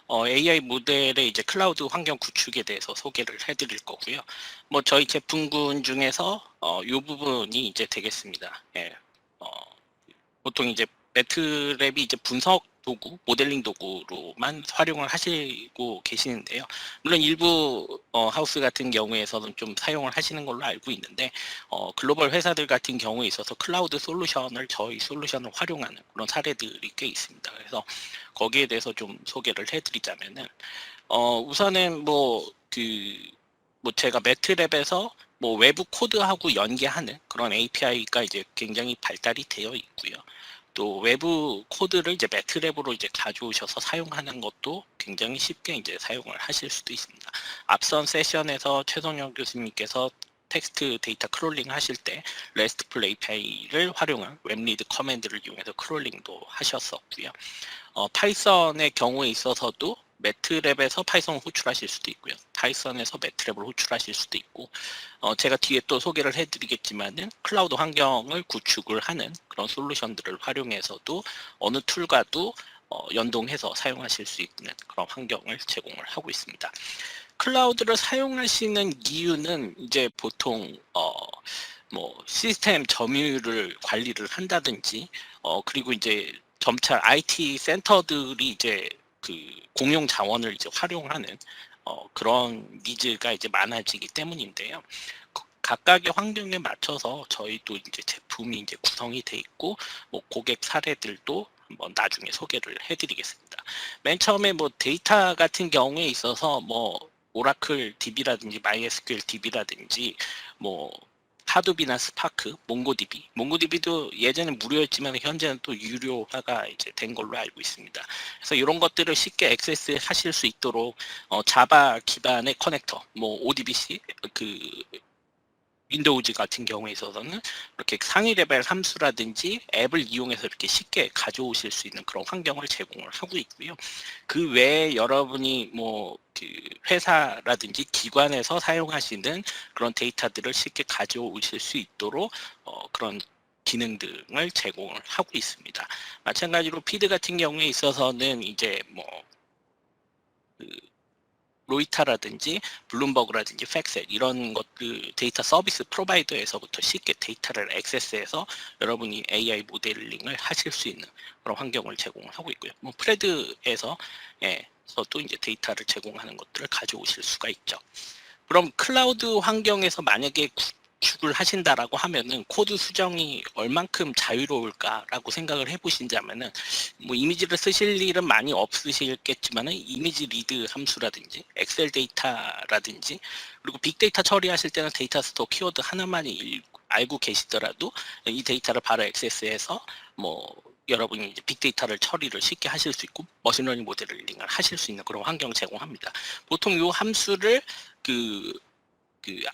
AI 모델의 이제 클라우드 환경 구축에 대해서 소개를 해드릴 거고요. 뭐 저희 제품군 중에서 이 부분이 이제 되겠습니다. 예. 어, 보통 이제 매트랩이 이제 분석 도구, 모델링 도구로만 활용을 하시고 계시는데요. 물론 일부 하우스 같은 경우에서는 좀 사용을 하시는 걸로 알고 있는데 글로벌 회사들 같은 경우에 있어서 클라우드 솔루션을 저희 솔루션을 활용하는 그런 사례들이 꽤 있습니다. 그래서 거기에 대해서 좀 소개를 해드리자면은 우선은 뭐 제가 매트랩에서 뭐 외부 코드하고 연계하는 그런 API가 이제 굉장히 발달이 되어 있고요. 또 외부 코드를 이제 매트랩으로 이제 가져오셔서 사용하는 것도 굉장히 쉽게 이제 사용을 하실 수도 있습니다. 앞선 세션에서 최선영 교수님께서 텍스트 데이터 크롤링 하실 때 RESTful API를 활용한 웹리드 커맨드를 이용해서 크롤링도 하셨었고요. 파이썬의 경우에 있어서도 매트랩에서 파이썬을 호출하실 수도 있고요. 파이썬에서 매트랩을 호출하실 수도 있고, 제가 뒤에 또 소개를 해드리겠지만은 클라우드 환경을 구축을 하는 그런 솔루션들을 활용해서도 어느 툴과도 연동해서 사용하실 수 있는 그런 환경을 제공을 하고 있습니다. 클라우드를 사용하시는 이유는 이제 보통 뭐 시스템 점유율을 관리를 한다든지 그리고 이제 점차 IT 센터들이 이제 그 공용 자원을 이제 활용하는 그런 니즈가 이제 많아지기 때문인데요. 각각의 환경에 맞춰서 저희도 이제 제품이 이제 구성이 돼 있고 뭐 고객 사례들도 한번 나중에 소개를 해드리겠습니다. 맨 처음에 뭐 데이터 같은 경우에 있어서 뭐 오라클 DB라든지 MySQL DB라든지 뭐 하둡이나 스파크, 몽고DB도 예전에 무료였지만 현재는 또 유료화가 이제 된 걸로 알고 있습니다. 그래서 이런 것들을 쉽게 액세스 하실 수 있도록 자바 기반의 커넥터, 뭐 ODBC, 그 윈도우즈 같은 경우에 있어서는 이렇게 상위 레벨 함수라든지 앱을 이용해서 이렇게 쉽게 가져오실 수 있는 그런 환경을 제공을 하고 있고요. 그 외에 여러분이 뭐 그 회사라든지 기관에서 사용하시는 그런 데이터들을 쉽게 가져오실 수 있도록 그런 기능 등을 제공을 하고 있습니다. 마찬가지로 피드 같은 경우에 있어서는 이제 그 로이타라든지 블룸버그라든지 팩셋 이런 것들 데이터 서비스 프로바이더에서부터 쉽게 데이터를 액세스해서 여러분이 AI 모델링을 하실 수 있는 그런 환경을 제공을 하고 있고요. 뭐 프레드에서 서도 이제 데이터를 제공하는 것들을 가져오실 수가 있죠. 그럼 클라우드 환경에서 만약에 구축을 하신다라고 하면은 코드 수정이 얼만큼 자유로울까라고 생각을 해보신다면은 뭐 이미지를 쓰실 일은 많이 없으시겠지만은 이미지 리드 함수라든지 엑셀 데이터라든지 그리고 빅데이터 처리하실 때는 데이터 스토어 키워드 하나만 알고 계시더라도 이 데이터를 바로 액세스해서 뭐 여러분이 이제 빅데이터를 처리를 쉽게 하실 수 있고 머신러닝 모델링을 하실 수 있는 그런 환경 제공합니다. 보통 이 함수를 그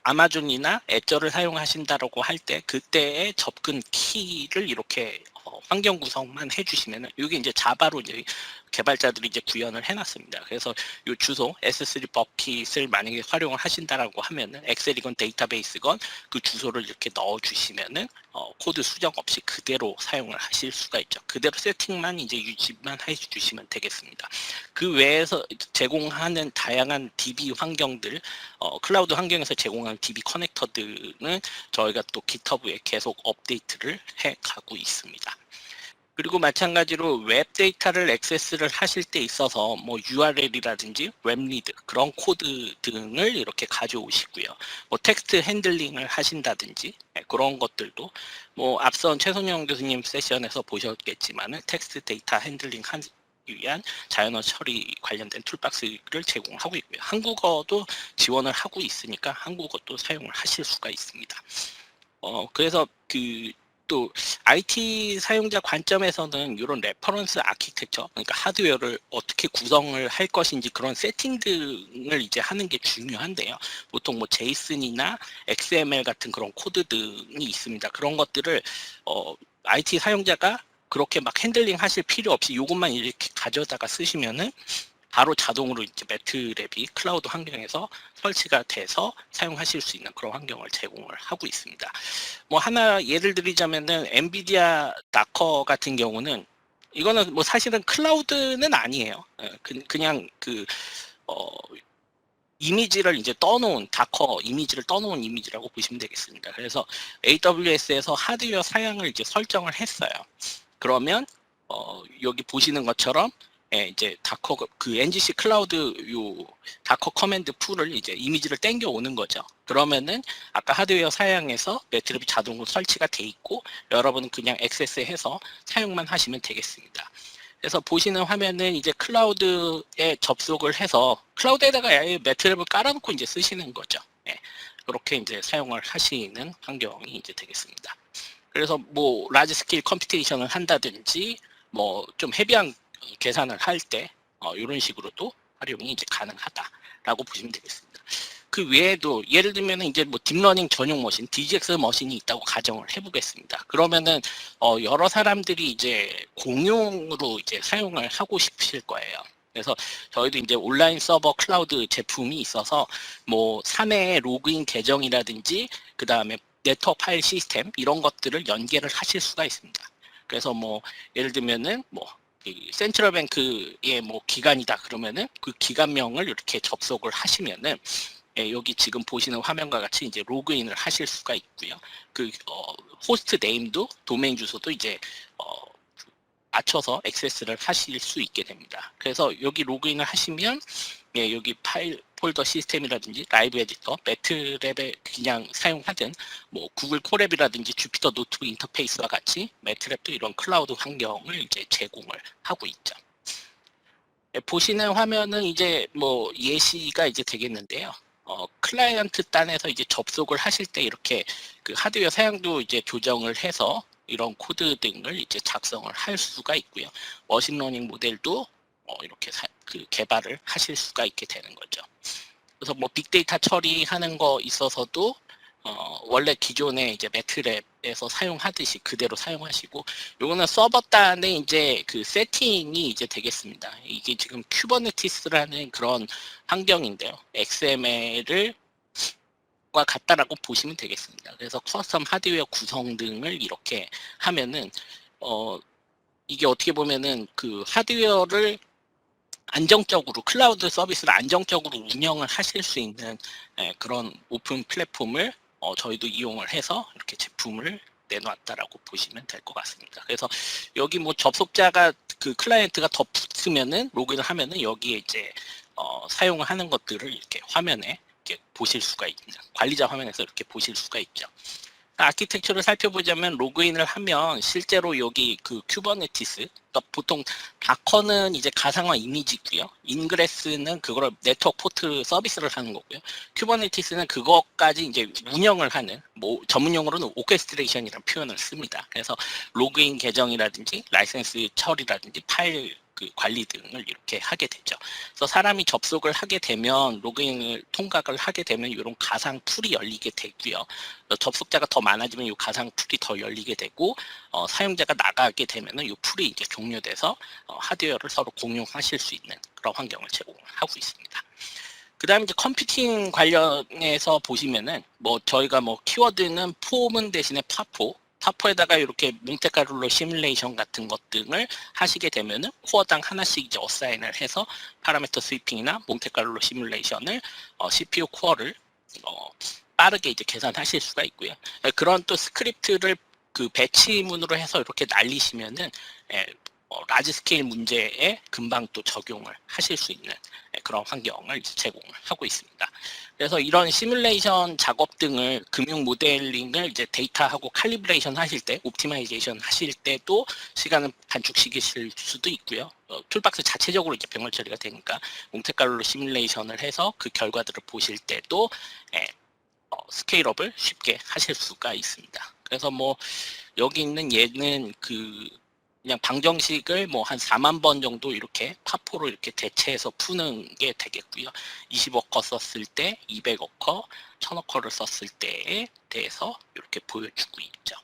아마존이나 애저를 사용하신다라고 할 때 그때의 접근 키를 이렇게 환경 구성만 해주시면은 이게 이제 자바로 이제 개발자들이 이제 구현을 해놨습니다. 그래서 이 주소 S3 버킷을 만약에 활용을 하신다라고 하면은 엑셀이건 데이터베이스건 그 주소를 이렇게 넣어주시면은 코드 수정 없이 그대로 사용을 하실 수가 있죠. 그대로 세팅만 이제 유지만 해주시면 되겠습니다. 그 외에서 제공하는 다양한 DB 환경들, 클라우드 환경에서 제공하는 DB 커넥터들은 저희가 또 GitHub에 계속 업데이트를 해 가고 있습니다. 그리고 마찬가지로 웹 데이터를 액세스를 하실 때 있어서 뭐 URL이라든지 웹리드 그런 코드 등을 이렇게 가져오시고요. 뭐 텍스트 핸들링을 하신다든지 그런 것들도 뭐 앞선 최선영 교수님 세션에서 보셨겠지만은 텍스트 데이터 핸들링 위한 자연어 처리 관련된 툴박스를 제공하고 있고요. 한국어도 지원을 하고 있으니까 한국어도 사용을 하실 수가 있습니다. 그래서 또 IT 사용자 관점에서는 이런 레퍼런스 아키텍처, 그러니까 하드웨어를 어떻게 구성을 할 것인지 그런 세팅 등을 이제 하는 게 중요한데요. 보통 뭐 제이슨이나 XML 같은 그런 코드 등이 있습니다. 그런 것들을 IT 사용자가 그렇게 막 핸들링 하실 필요 없이 이것만 이렇게 가져다가 쓰시면은 바로 자동으로 이제 매트랩이 클라우드 환경에서 설치가 돼서 사용하실 수 있는 그런 환경을 제공을 하고 있습니다. 뭐 하나 예를 들자면은 엔비디아 다커 같은 경우는 이거는 뭐 사실은 클라우드는 아니에요. 그냥 이미지를 이제 떠놓은 다커 이미지를 떠놓은 이미지라고 보시면 되겠습니다. 그래서 AWS에서 하드웨어 사양을 이제 설정을 했어요. 그러면 여기 보시는 것처럼 이제 다커 그 NGC 클라우드 요 다커 커맨드 풀을 이제 이미지를 땡겨 오는 거죠. 그러면은 아까 하드웨어 사양에서 매트랩이 자동으로 설치가 돼 있고 여러분은 그냥 액세스해서 사용만 하시면 되겠습니다. 그래서 보시는 화면은 이제 클라우드에 접속을 해서 클라우드에다가 아예 매트랩을 깔아놓고 이제 쓰시는 거죠. 그렇게 이제 사용을 하시는 환경이 이제 되겠습니다. 그래서 뭐 라지 스케일 컴퓨테이션을 한다든지 뭐 좀 헤비한 계산을 할 때 이런 식으로도 활용이 이제 가능하다라고 보시면 되겠습니다. 그 외에도 예를 들면 이제 뭐 딥러닝 전용 머신, DGX 머신이 있다고 가정을 해보겠습니다. 그러면은 여러 사람들이 이제 공용으로 이제 사용을 하고 싶으실 거예요. 그래서 저희도 이제 온라인 서버 클라우드 제품이 있어서 뭐 3회 로그인 계정이라든지 그 다음에 네트워크 파일 시스템 이런 것들을 연계를 하실 수가 있습니다. 그래서 뭐 예를 들면은 뭐 센트럴뱅크의 뭐 기관이다 그러면은 그 기관명을 이렇게 접속을 하시면은 여기 지금 보시는 화면과 같이 이제 로그인을 하실 수가 있고요. 호스트 네임도 도메인 주소도 이제 맞춰서 액세스를 하실 수 있게 됩니다. 그래서 여기 로그인을 하시면 여기 파일 폴더 시스템이라든지 라이브 에디터, 매트랩에 그냥 사용하든 뭐 구글 콜앱이라든지 주피터 노트북 인터페이스와 같이 매트랩도 이런 클라우드 환경을 이제 제공을 하고 있죠. 보시는 화면은 이제 뭐 예시가 이제 되겠는데요. 클라이언트 단에서 이제 접속을 하실 때 이렇게 그 하드웨어 사양도 이제 조정을 해서 이런 코드 등을 이제 작성을 할 수가 있고요. 머신러닝 모델도 이렇게 개발을 하실 수가 있게 되는 거죠. 그래서 뭐 빅데이터 처리하는 거 있어서도 원래 기존에 이제 매트랩에서 사용하듯이 그대로 사용하시고, 요거는 서버 단의 이제 그 세팅이 이제 되겠습니다. 이게 지금 쿠버네티스라는 그런 환경인데요. XML을 과 같다라고 보시면 되겠습니다. 그래서 커스텀 하드웨어 구성 등을 이렇게 하면은 이게 어떻게 보면은 그 하드웨어를 안정적으로 클라우드 서비스를 안정적으로 운영을 하실 수 있는 그런 오픈 플랫폼을 저희도 이용을 해서 이렇게 제품을 내놓았다라고 보시면 될 것 같습니다. 그래서 여기 뭐 접속자가 그 클라이언트가 더 붙으면은 로그인을 하면은 여기에 이제 사용을 하는 것들을 이렇게 화면에 이렇게 보실 수가 있는 관리자 화면에서 이렇게 보실 수가 있죠. 아키텍처를 살펴보자면 로그인을 하면 실제로 여기 그 쿠버네티스, 그러니까 보통 다커는 이제 가상화 이미지고요. 인그레스는 그거를 네트워크 포트 서비스를 하는 거고요. 쿠버네티스는 그것까지 이제 운영을 하는, 뭐 전문 용어로는 오케스트레이션이라는 표현을 씁니다. 그래서 로그인 계정이라든지 라이센스 처리라든지 파일 그 관리 등을 이렇게 하게 되죠. 그래서 사람이 접속을 하게 되면 로그인을 통각을 하게 되면 이런 가상 풀이 열리게 되고요. 접속자가 더 많아지면 이 가상 풀이 더 열리게 되고 사용자가 나가게 되면은 이 풀이 이제 종료돼서 하드웨어를 서로 공용하실 수 있는 그런 환경을 제공하고 있습니다. 그 다음에 이제 컴퓨팅 관련해서 보시면은 뭐 저희가 뭐 키워드는 포문 대신에 파포에다가 이렇게 몬테카를로 시뮬레이션 같은 것 등을 하시게 되면은 코어당 하나씩 이제 어사인을 해서 파라미터 스위핑이나 몬테카를로 시뮬레이션을 CPU 코어를 빠르게 이제 계산하실 수가 있고요. 그런 또 스크립트를 그 배치문으로 해서 이렇게 날리시면은 라지 스케일 문제에 금방 또 적용을 하실 수 있는 그런 환경을 이제 제공을 하고 있습니다. 그래서 이런 시뮬레이션 작업 등을 금융 모델링을 이제 데이터하고 칼리브레이션 하실 때, 옵티마이제이션 하실 때도 시간을 단축시키실 수도 있고요. 툴박스 자체적으로 이제 병렬 처리가 되니까 몽테칼로 시뮬레이션을 해서 그 결과들을 보실 때도 스케일업을 쉽게 하실 수가 있습니다. 그래서 뭐 여기 있는 얘는 그냥 방정식을 뭐 한 4만 번 정도 이렇게 파포로 이렇게 대체해서 푸는 게 되겠고요. 20어커 썼을 때, 200어커, 1000어커를 썼을 때에 대해서 이렇게 보여주고 있죠.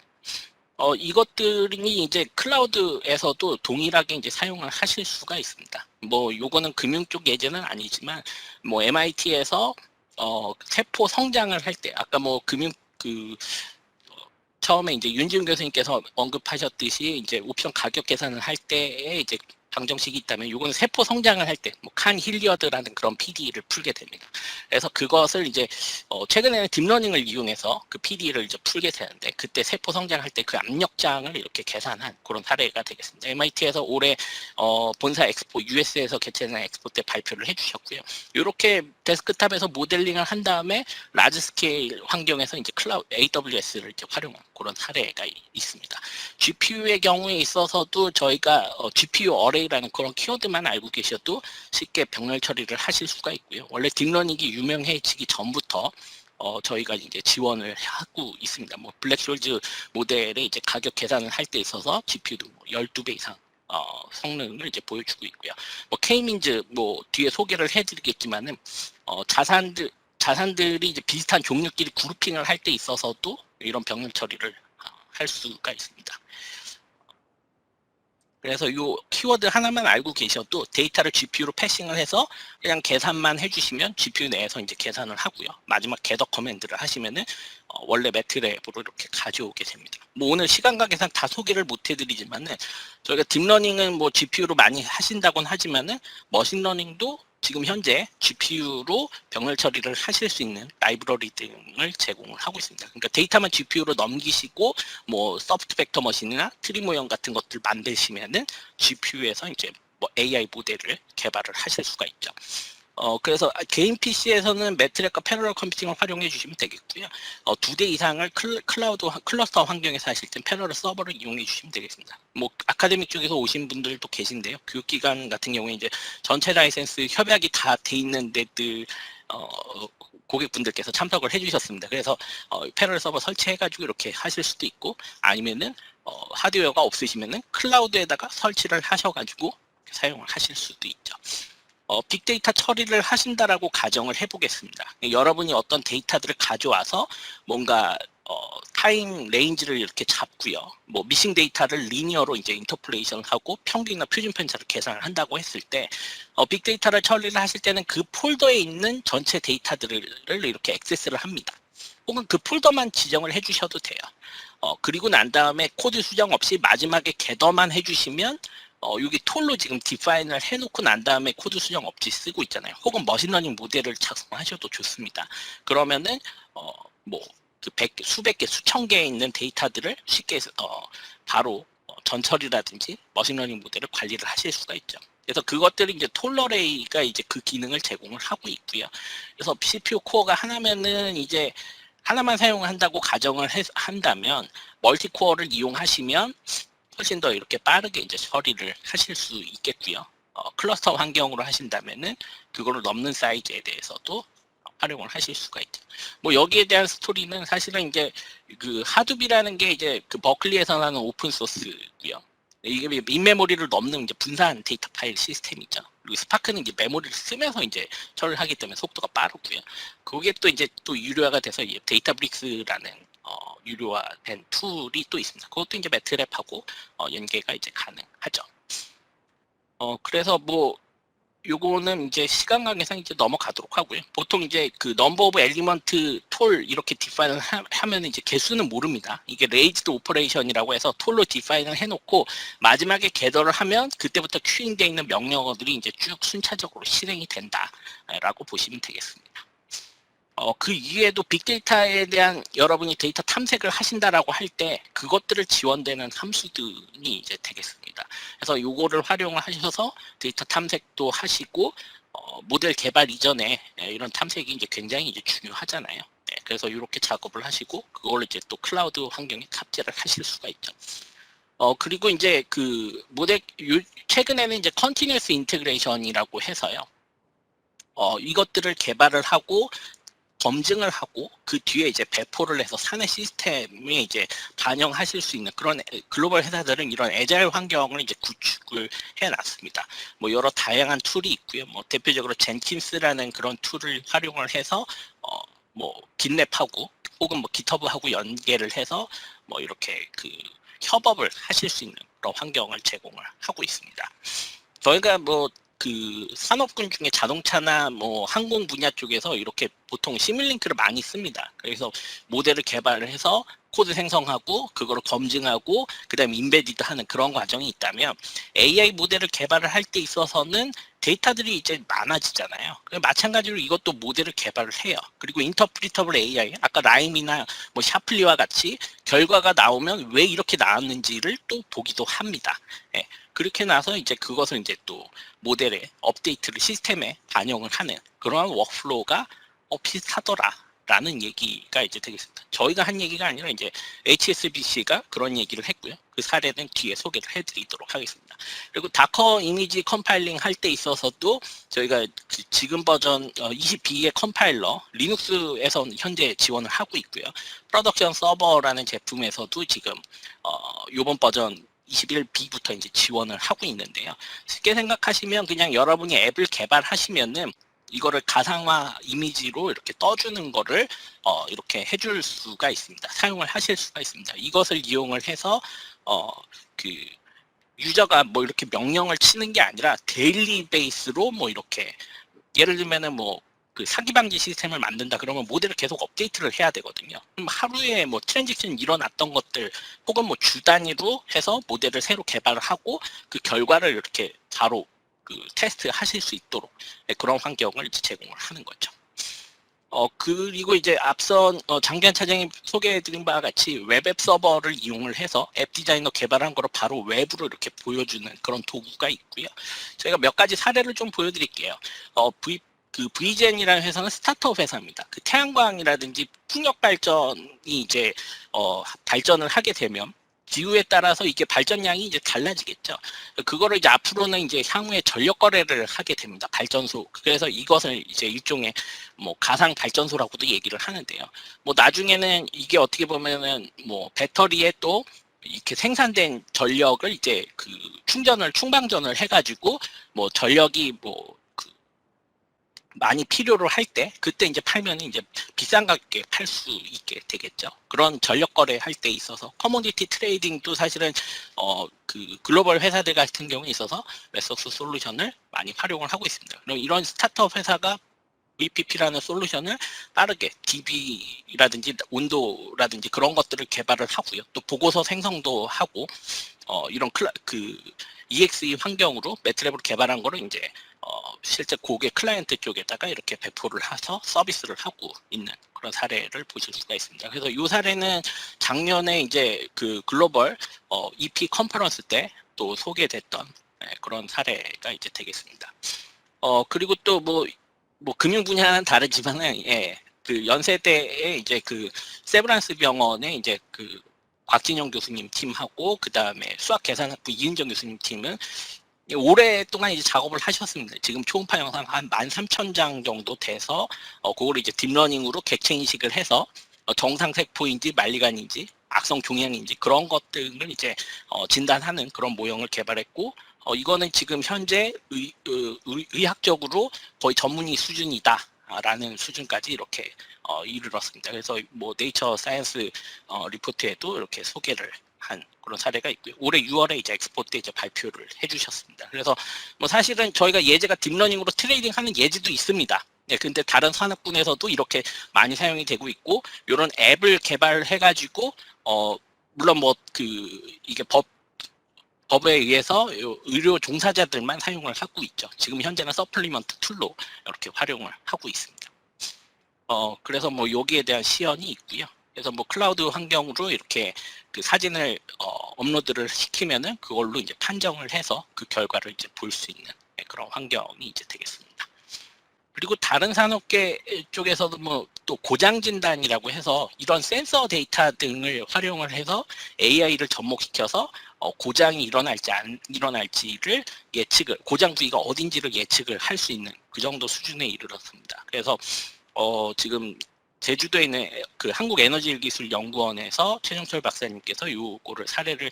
이것들이 이제 클라우드에서도 동일하게 이제 사용을 하실 수가 있습니다. 뭐 요거는 금융 쪽 예제는 아니지만 뭐 MIT에서 세포 성장을 할 때 아까 뭐 금융 처음에 이제 윤지훈 교수님께서 언급하셨듯이 이제 옵션 가격 계산을 할 때에 이제 방정식이 있다면 이거는 세포 성장을 할 때 뭐 칸 힐리어드라는 그런 PD를 풀게 됩니다. 그래서 그것을 이제 최근에는 딥러닝을 이용해서 그 PD를 이제 풀게 되는데 그때 세포 성장할 때 그 압력장을 이렇게 계산한 그런 사례가 되겠습니다. MIT에서 올해 본사 엑스포 US에서 개최된 엑스포 때 발표를 해주셨고요. 이렇게 데스크탑에서 모델링을 한 다음에 라지 스케일 환경에서 이제 클라우드 AWS를 이제 활용한 그런 사례가 있습니다. GPU의 경우에 있어서도 저희가 GPU 어레이라는 그런 키워드만 알고 계셔도 쉽게 병렬 처리를 하실 수가 있고요. 원래 딥러닝이 유명해지기 전부터 저희가 이제 지원을 하고 있습니다. 뭐 블랙숄즈 모델의 이제 가격 계산을 할 때 있어서 GPU도 뭐 12배 이상 성능을 이제 보여주고 있고요. 뭐 K민즈 뭐 뒤에 소개를 해드리겠지만은 자산들이 이제 비슷한 종류끼리 그룹핑을 할 때 있어서도 이런 병렬 처리를 할 수가 있습니다. 그래서 이 키워드 하나만 알고 계셔도 데이터를 GPU로 패싱을 해서 그냥 계산만 해주시면 GPU 내에서 이제 계산을 하고요. 마지막 겟업 커맨드를 하시면은 원래 매트랩으로 이렇게 가져오게 됩니다. 뭐 오늘 시간 관계상 다 소개를 못 해드리지만은 저희가 딥러닝은 뭐 GPU로 많이 하신다곤 하지만은 머신러닝도 지금 현재 GPU로 병렬 처리를 하실 수 있는 라이브러리 등을 제공을 하고 있습니다. 그러니까 데이터만 GPU로 넘기시고 뭐 소프트 벡터 머신이나 트리 모형 같은 것들 만드시면은 GPU에서 이제 뭐 AI 모델을 개발을 하실 수가 있죠. 그래서 개인 PC에서는 매트랩과 패러럴 컴퓨팅을 활용해 주시면 되겠고요. 2대 이상을 클러스터 환경에서 하실 땐 패러럴 서버를 이용해 주시면 되겠습니다. 뭐 아카데믹 쪽에서 오신 분들도 계신데요. 교육기관 같은 경우에 이제 전체 라이센스 협약이 다 돼 있는 데들 고객분들께서 참석을 해주셨습니다. 그래서 패러럴 서버 설치해가지고 이렇게 하실 수도 있고 아니면은 하드웨어가 없으시면은 클라우드에다가 설치를 하셔가지고 사용을 하실 수도 있죠. 빅데이터 처리를 하신다라고 가정을 해보겠습니다. 여러분이 어떤 데이터들을 가져와서 뭔가 타임 레인지를 이렇게 잡고요. 뭐 미싱 데이터를 리니어로 이제 인터폴레이션을 하고 평균이나 표준 편차를 계산을 한다고 했을 때 빅데이터를 처리를 하실 때는 그 폴더에 있는 전체 데이터들을 이렇게 액세스를 합니다. 혹은 그 폴더만 지정을 해주셔도 돼요. 그리고 난 다음에 코드 수정 없이 마지막에 겟어만 해주시면 여기 톨로 지금 디파인을 해놓고 난 다음에 코드 수정 없이 쓰고 있잖아요. 혹은 머신러닝 모델을 작성하셔도 좋습니다. 그러면은 뭐 그 수백 개, 수천 개에 있는 데이터들을 쉽게 바로 전처리라든지 머신러닝 모델을 관리를 하실 수가 있죠. 그래서 그것들이 이제 톨러레이가 이제 그 기능을 제공을 하고 있고요. 그래서 CPU 코어가 하나면은 이제 하나만 사용한다고 가정을 한다면 멀티 코어를 이용하시면 훨씬 더 이렇게 빠르게 이제 처리를 하실 수 있겠고요. 클러스터 환경으로 하신다면은 그거를 넘는 사이즈에 대해서도 활용을 하실 수가 있죠. 뭐 여기에 대한 스토리는 사실은 이제 그 하둡이라는 게 이제 그 버클리에서 나는 오픈 소스고요. 이게 인메모리를 넘는 이제 분산 데이터 파일 시스템이죠. 그리고 스파크는 이제 메모리를 쓰면서 이제 처리를 하기 때문에 속도가 빠르고요. 그게 또 이제 또 유료화가 돼서 데이터브릭스라는 유료화된 툴이 또 있습니다. 그것도 이제 매트랩하고 연계가 이제 가능하죠. 그래서 뭐 요거는 이제 시간 관계상 이제 넘어가도록 하고요. 보통 이제 그 넘버 오브 엘리먼트 톨 이렇게 디파인을 하면 이제 개수는 모릅니다. 이게 레이즈드 오퍼레이션이라고 해서 톨로 디파인을 해놓고 마지막에 겟어를 하면 그때부터 큐잉되어 있는 명령어들이 이제 쭉 순차적으로 실행이 된다라고 보시면 되겠습니다. 그 이외에도 빅데이터에 대한 여러분이 데이터 탐색을 하신다라고 할 때 그것들을 지원되는 함수들이 이제 되겠습니다. 그래서 요거를 활용을 하셔서 데이터 탐색도 하시고 모델 개발 이전에 이런 탐색이 이제 굉장히 이제 중요하잖아요. 네, 그래서 이렇게 작업을 하시고 그걸 이제 또 클라우드 환경에 탑재를 하실 수가 있죠. 그리고 이제 그 모델 최근에는 이제 컨티뉴어스 인테그레이션이라고 해서요. 이것들을 개발을 하고 검증을 하고 그 뒤에 이제 배포를 해서 사내 시스템에 이제 반영하실 수 있는 그런 글로벌 회사들은 이런 애자일 환경을 이제 구축을 해놨습니다. 뭐 여러 다양한 툴이 있고요. 뭐 대표적으로 젠킨스라는 그런 툴을 활용을 해서 뭐 깃랩하고 혹은 뭐 깃허브하고 연계를 해서 뭐 이렇게 그 협업을 하실 수 있는 그런 환경을 제공을 하고 있습니다. 저희가 뭐 그 산업군 중에 자동차나 뭐 항공 분야 쪽에서 이렇게 보통 시뮬링크를 많이 씁니다. 그래서 모델을 개발을 해서 코드 생성하고 그거를 검증하고 그다음에 인베디드 하는 그런 과정이 있다면 AI 모델을 개발을 할 때 있어서는 데이터들이 이제 많아지잖아요. 마찬가지로 이것도 모델을 개발을 해요. 그리고 인터프리터블 AI, 아까 라임이나 뭐 샤플리와 같이 결과가 나오면 왜 이렇게 나왔는지를 또 보기도 합니다. 예, 그렇게 나서 이제 그것을 이제 또 모델에 업데이트를 시스템에 반영을 하는 그러한 워크플로우가 비슷하더라라는 얘기가 이제 되겠습니다. 저희가 한 얘기가 아니라 이제 HSBC가 그런 얘기를 했고요. 그 사례는 뒤에 소개를 해드리도록 하겠습니다. 그리고 다커 이미지 컴파일링 할 때 있어서도 저희가 지금 버전 22의 컴파일러 리눅스에서 현재 지원을 하고 있고요. 프로덕션 서버라는 제품에서도 지금 이번 버전 21B부터 이제 지원을 하고 있는데요. 쉽게 생각하시면 그냥 여러분이 앱을 개발하시면은 이거를 가상화 이미지로 이렇게 떠주는 거를 이렇게 해줄 수가 있습니다. 사용을 하실 수가 있습니다. 이것을 이용을 해서 그 유저가 뭐 이렇게 명령을 치는 게 아니라 데일리 베이스로 뭐 이렇게 예를 들면은 뭐 그 사기 방지 시스템을 만든다 그러면 모델을 계속 업데이트를 해야 되거든요. 그럼 하루에 뭐 트랜잭션 일어났던 것들 혹은 뭐 주 단위로 해서 모델을 새로 개발을 하고 그 결과를 이렇게 바로 그 테스트 하실 수 있도록 그런 환경을 이제 제공을 하는 거죠. 그리고 이제 앞선 장기한 차장이 소개해드린 바와 같이 웹앱 서버를 이용을 해서 앱 디자이너 개발한 거를 바로 외부로 이렇게 보여주는 그런 도구가 있고요. 저희가 몇 가지 사례를 좀 보여드릴게요. VGen이라는 회사는 스타트업 회사입니다. 그 태양광이라든지 풍력 발전이 이제 발전을 하게 되면 기후에 따라서 이게 발전량이 이제 달라지겠죠. 그거를 이제 앞으로는 이제 향후에 전력 거래를 하게 됩니다. 발전소. 그래서 이것을 이제 일종의 뭐 가상 발전소라고도 얘기를 하는데요. 뭐 나중에는 이게 어떻게 보면은 뭐 배터리에 또 이렇게 생산된 전력을 이제 그 충방전을 해가지고 뭐 전력이 뭐 많이 필요로 할 때 그때 이제 팔면 이제 비싼 가격에 팔 수 있게 되겠죠. 그런 전력 거래 할 때 있어서 커머디티 트레이딩도 사실은 그 글로벌 회사들 같은 경우에 있어서 메소스 솔루션을 많이 활용을 하고 있습니다. 그럼 이런 스타트업 회사가 VPP라는 솔루션을 빠르게 DB라든지 온도라든지 그런 것들을 개발을 하고요. 또 보고서 생성도 하고 이런 EXE 환경으로 매트랩으로 개발한 거를 이제 실제 고객 클라이언트 쪽에다가 이렇게 배포를 해서 서비스를 하고 있는 그런 사례를 보실 수가 있습니다. 그래서 이 사례는 작년에 이제 그 글로벌 EP 컨퍼런스 때 또 소개됐던 그런 사례가 이제 되겠습니다. 그리고 또 뭐 금융 분야는 다르지만은 그 연세대에 이제 그 세브란스 병원에 이제 그 곽진영 교수님 팀하고 그 다음에 수학계산학부 이은정 교수님 팀은 오랫동안 이제 작업을 하셨습니다. 지금 초음파 영상 한 13,000장 정도 돼서 그거를 이제 딥러닝으로 객체 인식을 해서 정상세포인지 말리관인지 악성 종양인지 그런 것들을 이제 진단하는 그런 모형을 개발했고 이거는 지금 현재 의학적으로 거의 전문의 수준이다라는 수준까지 이렇게 이르렀습니다. 그래서 뭐 네이처 사이언스 리포트에도 이렇게 소개를 한 그런 사례가 있고요. 올해 6월에 이제 엑스포 때 이제 발표를 해주셨습니다. 그래서 뭐 사실은 저희가 예제가 딥러닝으로 트레이딩하는 예제도 있습니다. 근데 다른 산업군에서도 이렇게 많이 사용이 되고 있고 이런 앱을 개발해가지고 물론 뭐 이게 법에 의해서 의료 종사자들만 사용을 하고 있죠. 지금 현재는 서플리먼트 툴로 이렇게 활용을 하고 있습니다. 그래서 뭐 여기에 대한 시연이 있고요. 그래서 뭐 클라우드 환경으로 이렇게 그 사진을 업로드를 시키면은 그걸로 이제 판정을 해서 그 결과를 이제 볼 수 있는 그런 환경이 이제 되겠습니다. 그리고 다른 산업계 쪽에서도 뭐 또 고장 진단이라고 해서 이런 센서 데이터 등을 활용을 해서 AI를 접목시켜서 고장이 일어날지 안 일어날지를 고장 부위가 어딘지를 예측을 할 수 있는 그 정도 수준에 이르렀습니다. 그래서 지금 제주도에 있는 그 한국에너지기술연구원에서 최정철 박사님께서 요거를 사례를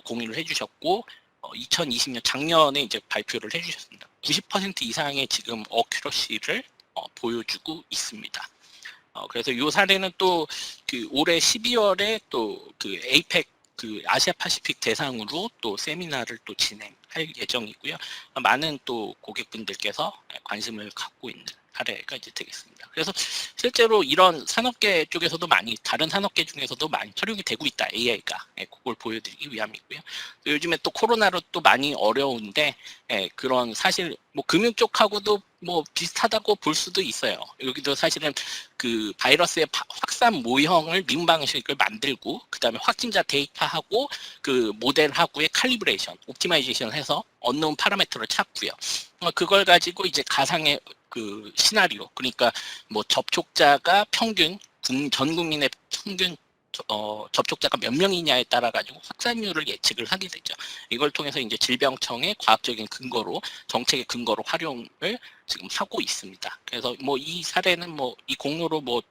공유를 해주셨고 2020년 작년에 이제 발표를 해주셨습니다. 90% 이상의 지금 어큐러시를 보여주고 있습니다. 그래서 이 사례는 또 그 올해 12월에 또 그 에이펙 그 아시아 파시픽 대상으로 또 세미나를 또 진행할 예정이고요. 많은 또 고객분들께서 관심을 갖고 있는 사례가 이제 되겠습니다. 그래서 실제로 이런 산업계 쪽에서도 많이, 다른 산업계 중에서도 많이 활용이 되고 있다, AI가. 그걸 보여드리기 위함이고요. 요즘에 또 코로나로 또 많이 어려운데, 그런 사실 뭐 금융 쪽하고도 뭐 비슷하다고 볼 수도 있어요. 여기도 사실은 그 바이러스의 확산 모형을 미분 방식을 만들고, 그 다음에 확진자 데이터하고 그 모델하고의 칼리브레이션, 옵티마이제이션을 해서 언노운 파라미터를 찾고요. 그걸 가지고 이제 가상의 그 시나리오, 그러니까 뭐 접촉자가 평균 전 국민의 평균 접촉자가 몇 명이냐에 따라 가지고 확산율을 예측을 하게 되죠. 이걸 통해서 이제 질병청의 과학적인 근거로, 정책의 근거로 활용을 지금 하고 있습니다. 그래서 뭐 이 사례는 뭐 이 공로로 뭐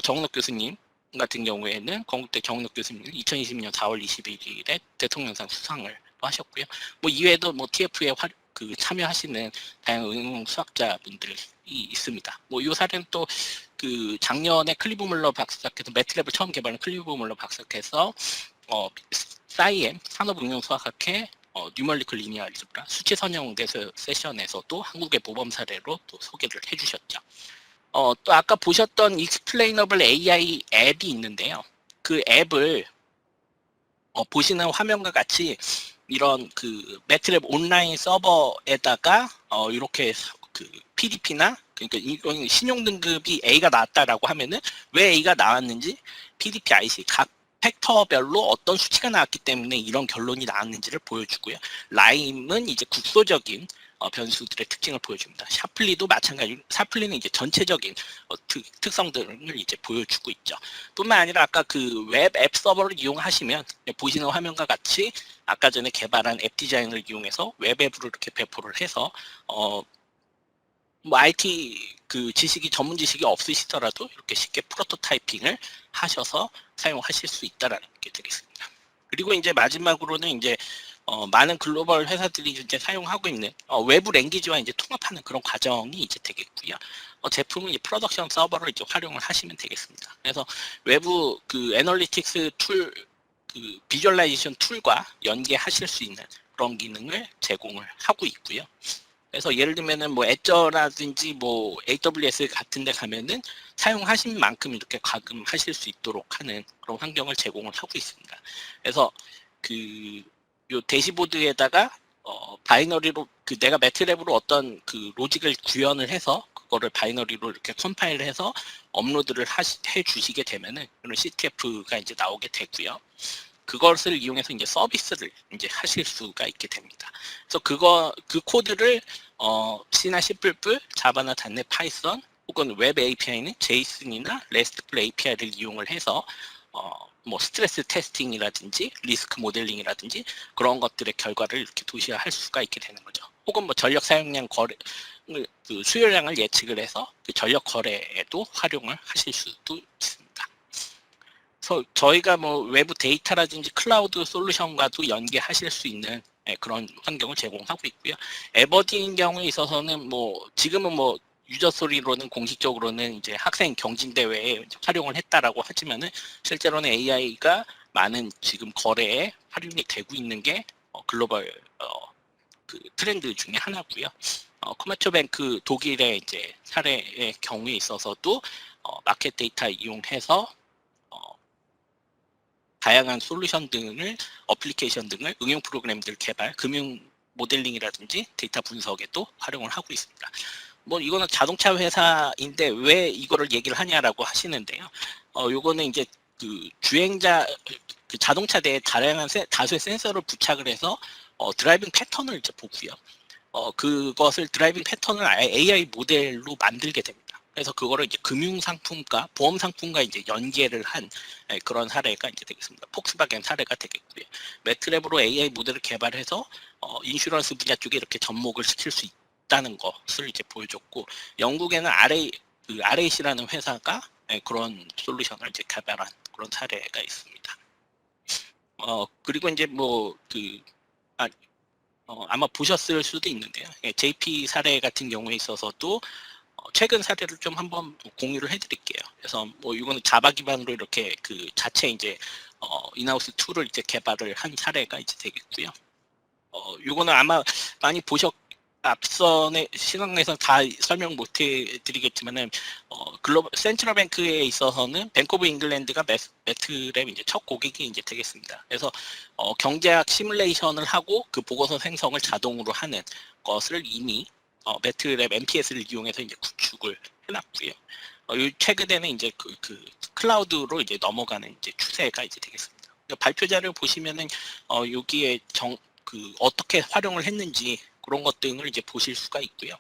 정은욱 교수님 같은 경우에는 건국대 정은욱 교수님 2020년 4월 21일에 대통령상 수상을 하셨고요. 뭐 이외에도 뭐 TF에 그 참여하시는 다양한 응용 수학자분들이 있습니다. 뭐 이 사례는 또 그 작년에 클리브 물러 박사께서 매트랩을 처음 개발한 클리브 물러 박사께서 사이엠 산업응용수학학회 뉴멀리컬 리니어 알제브라 수치 선형 세션에서도 한국의 모범 사례로 또 소개를 해주셨죠. 또 아까 보셨던 익스플레이너블 AI 앱이 있는데요. 그 앱을 보시는 화면과 같이 이런 그 매트랩 온라인 서버에다가 이렇게 그 PDP나, 그러니까 이건 신용 등급이 A가 나왔다라고 하면은 왜 A가 나왔는지 PDP IC 각 팩터별로 어떤 수치가 나왔기 때문에 이런 결론이 나왔는지를 보여주고요. 라임은 이제 국소적인 변수들의 특징을 보여줍니다. 샤플리도 마찬가지로, 샤플리는 이제 전체적인 특성들을 이제 보여주고 있죠. 뿐만 아니라 아까 그 웹 앱 서버를 이용하시면 보시는 화면과 같이 아까 전에 개발한 앱 디자인을 이용해서 웹 앱으로 이렇게 배포를 해서 뭐 IT 그 지식이, 전문 지식이 없으시더라도 이렇게 쉽게 프로토타이핑을 하셔서 사용하실 수 있다라는 게 되겠습니다. 그리고 이제 마지막으로는 이제 많은 글로벌 회사들이 이제 사용하고 있는 외부 랭귀지와 이제 통합하는 그런 과정이 이제 되겠고요. 제품은 이제 프로덕션 서버를 이제 활용을 하시면 되겠습니다. 그래서 외부 그 애널리틱스 툴, 그 비주얼라이제이션 툴과 연계하실 수 있는 그런 기능을 제공을 하고 있고요. 그래서 예를 들면은 뭐 애저라든지 뭐 AWS 같은 데 가면은 사용하신 만큼 이렇게 가금하실 수 있도록 하는 그런 환경을 제공을 하고 있습니다. 그래서 그 요 대시보드에다가 바이너리로 그 내가 매트랩으로 어떤 그 로직을 구현을 해서 그거를 바이너리로 이렇게 컴파일을 해서 업로드를 해 주시게 되면은 그런 CTF가 이제 나오게 되고요. 그것을 이용해서 이제 서비스를 이제 하실 수가 있게 됩니다. 그래서 그 코드를 C나 C++, 자바나 닷넷, 파이썬 혹은 웹 API는 제이슨이나 레스트풀 API를 이용을 해서 뭐 스트레스 테스팅이라든지 리스크 모델링이라든지 그런 것들의 결과를 이렇게 도시화할 수가 있게 되는 거죠. 혹은 뭐 전력 사용량 거래, 그 수요량을 예측을 해서 그 전력 거래에도 활용을 하실 수도 있습니다. 그래서 저희가 뭐 외부 데이터라든지 클라우드 솔루션과도 연계하실 수 있는 그런 환경을 제공하고 있고요. 에버딘 경우에 있어서는 뭐 지금은 뭐 유저 소리로는 공식적으로는 이제 학생 경진대회에 활용을 했다라고 하지만은 실제로는 AI가 많은 지금 거래에 활용이 되고 있는 게 글로벌 그 트렌드 중에 하나고요. 코메츠뱅크 독일의 이제 사례의 경우에 있어서도 마켓 데이터 이용해서 다양한 솔루션 등을, 어플리케이션 등을, 응용 프로그램들 개발, 금융 모델링이라든지 데이터 분석에도 활용을 하고 있습니다. 뭐 이거는 자동차 회사인데 왜 이거를 얘기를 하냐라고 하시는데요. 요거는 이제 그 주행자, 그 자동차대에 다양한 다수의 센서를 부착을 해서 드라이빙 패턴을 이제 보고요. 그것을 드라이빙 패턴을 AI 모델로 만들게 됩니다. 그래서 그거를 이제 금융 상품과 보험 상품과 이제 연계를 한 그런 사례가 이제 되겠습니다. 폭스바겐 사례가 되겠고요. 매트랩으로 AI 모델을 개발해서 인슈런스 분야 쪽에 이렇게 접목을 시킬 수 있다는 것을 이제 보여줬고, 영국에는 RAC라는 회사가 그런 솔루션을 이제 개발한 그런 사례가 있습니다. 그리고 이제 뭐 아마 보셨을 수도 있는데요. JP 사례 같은 경우에 있어서도 최근 사례를 좀 한번 공유를 해드릴게요. 그래서 뭐 이거는 자바 기반으로 이렇게 그 자체 이제 인하우스 툴을 이제 개발을 한 사례가 이제 되겠고요. 요거는 아마 많이 앞선의 시간에서 다 설명 못 해드리겠지만은 글로벌 센트럴 뱅크에 있어서는 뱅크 오브 잉글랜드가 매트랩 이제 첫 고객이 이제 되겠습니다. 그래서 경제학 시뮬레이션을 하고 그 보고서 생성을 자동으로 하는 것을 이미 매트랩 MPS를 이용해서 이제 구축을 해놨고요. 최근에는 이제 그 클라우드로 이제 넘어가는 이제 추세가 이제 되겠습니다. 발표자를 보시면은 여기에 어떻게 활용을 했는지 그런 것 등을 이제 보실 수가 있고요.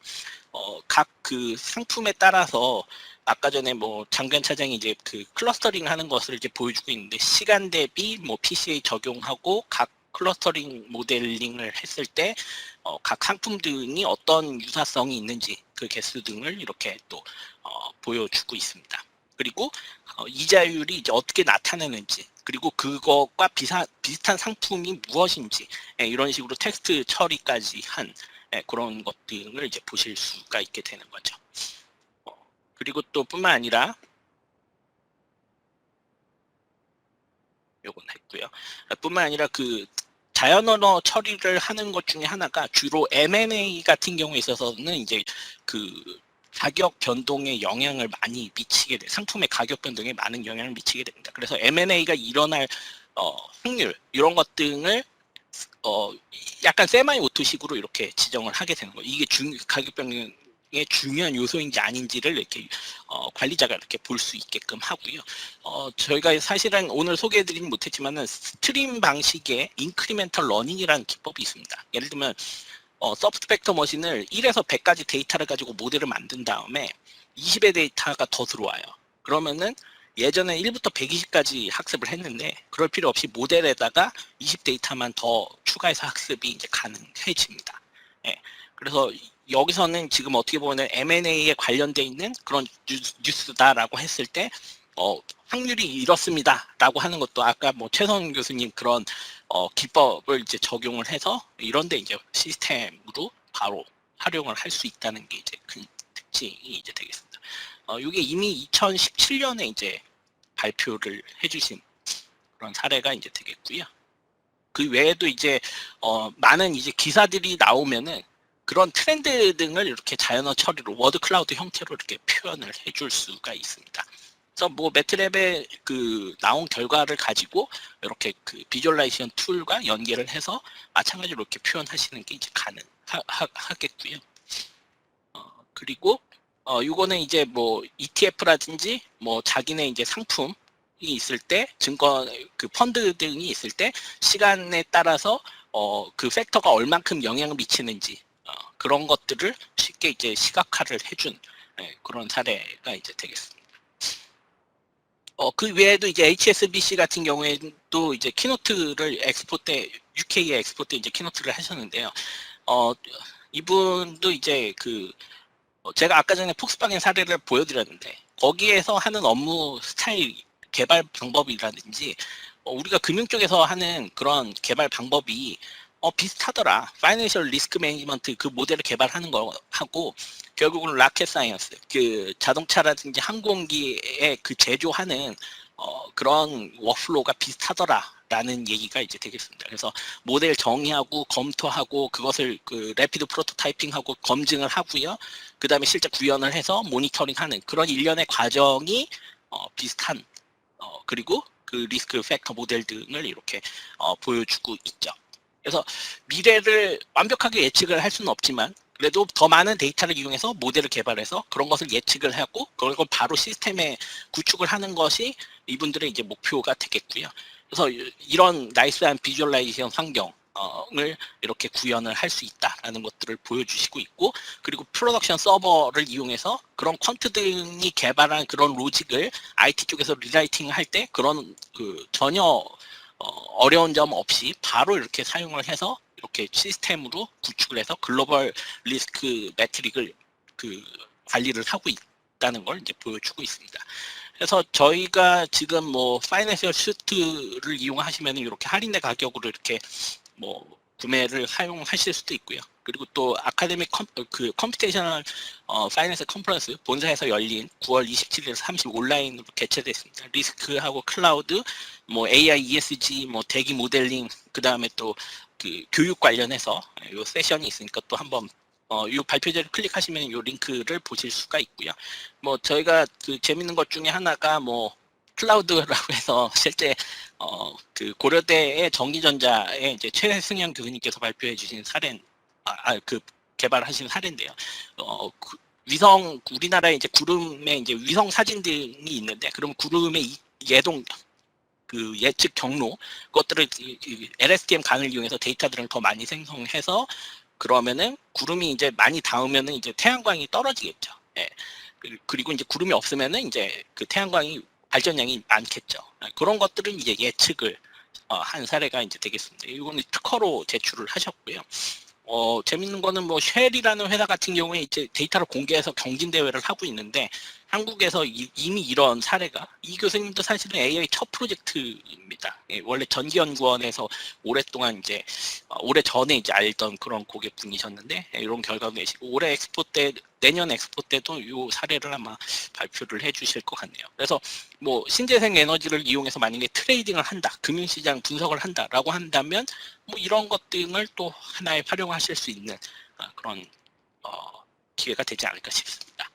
각 그 상품에 따라서 아까 전에 뭐 장변 차장이 이제 그 클러스터링 하는 것을 이제 보여주고 있는데 시간 대비 뭐 PCA 적용하고 각 클러스터링 모델링을 했을 때 각 상품 등이 어떤 유사성이 있는지 그 개수 등을 이렇게 또 보여주고 있습니다. 그리고 이자율이 이제 어떻게 나타나는지 그리고 그것과 비슷한 상품이 무엇인지 이런 식으로 텍스트 처리까지 한 그런 것 등을 이제 보실 수가 있게 되는 거죠. 그리고 또 뿐만 아니라 요건 했고요. 뿐만 아니라 그 자연 언어 처리를 하는 것 중에 하나가 주로 M&A 같은 경우에 있어서는 이제 그 가격 변동에 영향을 많이 미치게 돼 상품의 가격 변동에 많은 영향을 미치게 됩니다. 그래서 M&A가 일어날 확률 이런 것 등을 약간 세마이 오토식으로 이렇게 지정을 하게 되는 거예요. 이게 가격 변동의 중요한 요소인지 아닌지를 이렇게 관리자가 이렇게 볼 수 있게끔 하고요. 저희가 사실은 오늘 소개해드리진 못했지만은 스트림 방식의 인크리멘털 러닝이라는 기법이 있습니다. 예를 들면 서브트 팩터 머신을 1에서 100까지 데이터를 가지고 모델을 만든 다음에 20의 데이터가 더 들어와요. 그러면은 예전에 1부터 120까지 학습을 했는데 그럴 필요 없이 모델에다가 20 데이터만 더 추가해서 학습이 이제 가능해집니다. 예. 그래서 여기서는 지금 어떻게 보면 M&A에 관련돼 있는 그런 뉴스다라고 했을 때 확률이 이렇습니다라고 하는 것도 아까 뭐 최선 교수님 그런 기법을 이제 적용을 해서 이런데 이제 시스템으로 바로 활용을 할 수 있다는 게 이제 큰 특징이 이제 되겠습니다. 이게 이미 2017년에 이제 발표를 해주신 그런 사례가 이제 되겠고요. 그 외에도 이제 많은 이제 기사들이 나오면은 그런 트렌드 등을 이렇게 자연어 처리로 워드 클라우드 형태로 이렇게 표현을 해줄 수가 있습니다. 그래서 뭐 매트랩에 그 나온 결과를 가지고 이렇게 그 비주얼라이제이션 툴과 연계를 해서 마찬가지로 이렇게 표현하시는 게 이제 가능하겠고요. 그리고 이거는 이제 뭐 ETF라든지 뭐 자기네 이제 상품이 있을 때 증권 그 펀드 등이 있을 때 시간에 따라서 그 팩터가 얼만큼 영향을 미치는지 그런 것들을 쉽게 이제 시각화를 해준 그런 사례가 이제 되겠습니다. 그 외에도 이제 HSBC 같은 경우에도 이제 키노트를 엑스포 때 UK에 엑스포 때 이제 키노트를 하셨는데요. 이분도 이제 그 제가 아까 전에 폭스바겐 사례를 보여드렸는데 거기에서 하는 업무 스타일 개발 방법이라든지 우리가 금융 쪽에서 하는 그런 개발 방법이 비슷하더라. 파이낸셜 리스크 매니지먼트 그 모델을 개발하는 거하고 결국은 라켓 사이언스 그 자동차라든지 항공기에 그 제조하는 그런 워크플로우가 비슷하더라라는 얘기가 이제 되겠습니다. 그래서 모델 정의하고 검토하고 그것을 그 래피드 프로토타이핑하고 검증을 하고요. 그 다음에 실제 구현을 해서 모니터링하는 그런 일련의 과정이 비슷한 그리고 그 리스크 팩터 모델 등을 이렇게 보여주고 있죠. 그래서 미래를 완벽하게 예측을 할 수는 없지만 그래도 더 많은 데이터를 이용해서 모델을 개발해서 그런 것을 예측을 하고 그걸 바로 시스템에 구축을 하는 것이 이분들의 이제 목표가 되겠고요. 그래서 이런 나이스한 비주얼라이제이션 환경을 이렇게 구현을 할 수 있다라는 것들을 보여주시고 있고 그리고 프로덕션 서버를 이용해서 그런 퀀트 등이 개발한 그런 로직을 IT 쪽에서 리라이팅을 할 때 그런 그 전혀 어려운 점 없이 바로 이렇게 사용을 해서 이렇게 시스템으로 구축을 해서 글로벌 리스크 매트릭을 그 관리를 하고 있다는 걸 이제 보여주고 있습니다. 그래서 저희가 지금 뭐 파이낸셜 슈트를 이용하시면 이렇게 할인된 가격으로 이렇게 뭐 구매를 사용하실 수도 있고요. 그리고 또 아카데믹 컴퓨테이셔널 파이낸스 컨퍼런스 본사에서 열린 9월 27일에서 30일 온라인으로 개최됐습니다. 리스크하고 클라우드, 뭐 AI, ESG, 뭐 대기 모델링, 그 다음에 또 그 교육 관련해서 요 세션이 있으니까 또 한번 이 발표자를 클릭하시면 이 링크를 보실 수가 있고요. 뭐 저희가 그 재밌는 것 중에 하나가 뭐 클라우드라고 해서 실제 그 고려대의 전기전자의 이제 최승현 교수님께서 발표해 주신 사례, 그 개발하신 사례인데요. 위성 우리나라에 이제 구름에 이제 위성 사진 등이 있는데, 그럼 구름의 예동 그 예측 경로 그것들을 LSTM 강을 이용해서 데이터들을 더 많이 생성해서 그러면은 구름이 이제 많이 닿으면은 이제 태양광이 떨어지겠죠. 예. 그리고 이제 구름이 없으면은 이제 그 태양광이 발전량이 많겠죠. 그런 것들은 이제 예측을 한 사례가 이제 되겠습니다. 이거는 특허로 제출을 하셨고요. 재밌는 거는 뭐 쉘이라는 회사 같은 경우에 이제 데이터를 공개해서 경진 대회를 하고 있는데, 한국에서 이미 이런 사례가, 이 교수님도 사실은 AI 첫 프로젝트입니다. 예, 원래 전기연구원에서 오랫동안 이제 오래 전에 이제 알던 그런 고객분이셨는데, 예, 이런 결과도 내시고 올해 엑스포 때, 내년 엑스포 때도 이 사례를 아마 발표를 해주실 것 같네요. 그래서 뭐 신재생 에너지를 이용해서 만약에 트레이딩을 한다, 금융시장 분석을 한다라고 한다면 뭐 이런 것 등을 또 하나의 활용하실 수 있는 그런 기회가 되지 않을까 싶습니다.